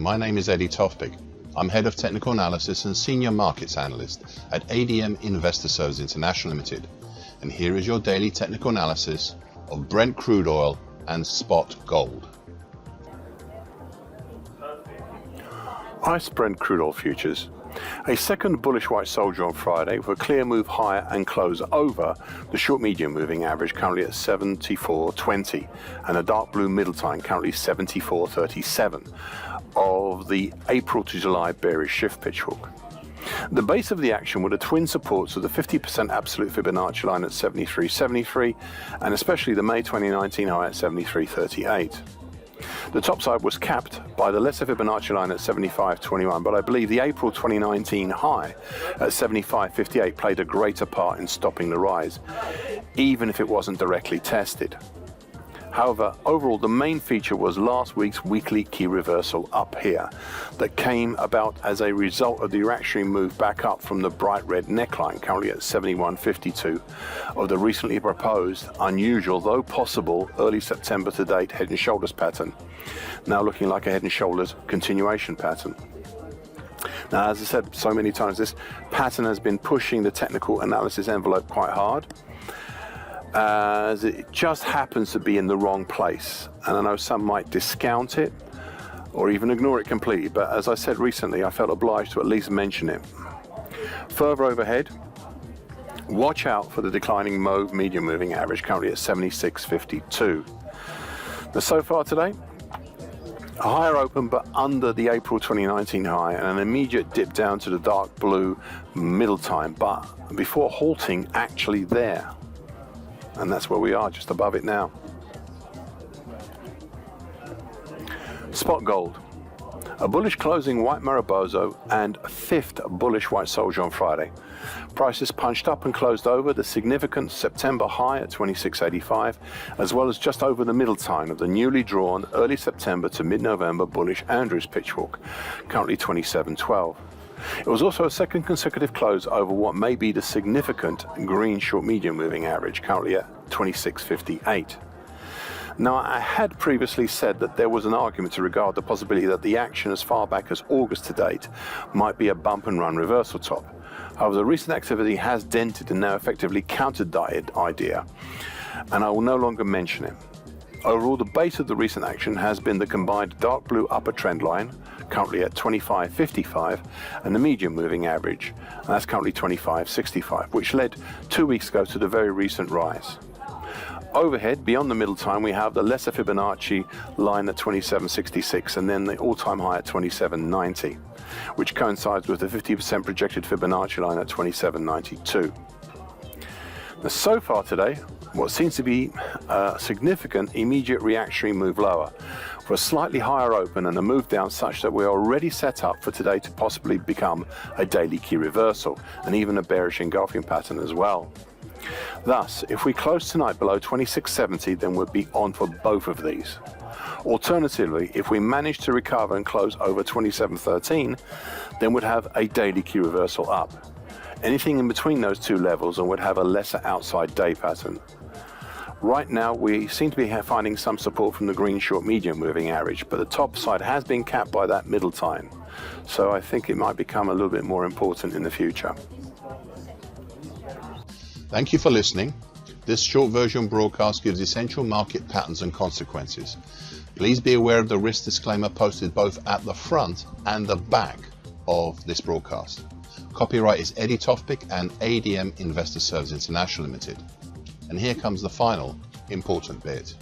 my name is Eddie Tofpik. I'm Head of Technical Analysis and Senior Markets Analyst at ADM Investor Services International Limited. And here is your daily technical analysis of Brent crude oil and spot gold. ICE Brent crude oil futures. A second bullish white soldier on Friday with a clear move higher and close over the short medium moving average currently at 74.20 and a dark blue middle time currently 74.37 of the April to July bearish shift pitch hook. The base of the action were the twin supports of the 50% absolute Fibonacci line at 73.73 and especially the May 2019 high at 73.38. The top side was capped by the lesser Fibonacci line at 75.21, but I believe the April 2019 high at 75.58 played a greater part in stopping the rise, even if it wasn't directly tested. However, overall, the main feature was last week's weekly key reversal up here that came about as a result of the reactionary move back up from the bright red neckline, currently at 71.52, of the recently proposed, unusual though possible, early September to date head and shoulders pattern, now looking like a head and shoulders continuation pattern. Now, as I said so many times, this pattern has been pushing the technical analysis envelope quite hard, as it just happens to be in the wrong place. And I know some might discount it or even ignore it completely, but as I said recently, I felt obliged to at least mention it. Further overhead, watch out for the declining mauve medium moving average currently at 76.52. Now, so far today, a higher open but under the April 2019 high and an immediate dip down to the dark blue middle time, but before halting actually there. And that's where we are, just above it now. Spot gold. A bullish closing white Mariposa and fifth bullish white soldier on Friday. Prices punched up and closed over the significant September high at 26.85, as well as just over the middle time of the newly drawn early September to mid-November bullish Andrews pitch hook, currently 27.12. It was also a second consecutive close over what may be the significant green short medium moving average, currently at 26.58. Now, I had previously said that there was an argument to regard the possibility that the action as far back as August to date might be a bump and run reversal top. However, the recent activity has dented and now effectively countered that idea, and I will no longer mention it. Overall, the base of the recent action has been the combined dark blue upper trend line, currently at 25.55, and the medium moving average, and that's currently 25.65, which led 2 weeks ago to the very recent rise. Overhead, beyond the middle time, we have the lesser Fibonacci line at 27.66 and then the all-time high at 27.90, which coincides with the 50% projected Fibonacci line at 27.92. Now, so far today, what seems to be a significant immediate reactionary move lower for a slightly higher open and a move down such that we're already set up for today to possibly become a daily key reversal and even a bearish engulfing pattern as well. Thus, if we close tonight below 26.70, then we'll be on for both of these. Alternatively, if we manage to recover and close over 27.13, then we'd have a daily key reversal up. Anything in between those two levels and would have a lesser outside day pattern. Right now, we seem to be finding some support from the green short medium moving average, but the top side has been capped by that middle time. So I think it might become a little bit more important in the future. Thank you for listening. This short version broadcast gives essential market patterns and consequences. Please be aware of the risk disclaimer posted both at the front and the back of this broadcast. Copyright is Eddie Tofpik and ADM Investor Services International Limited. And here comes the final important bit.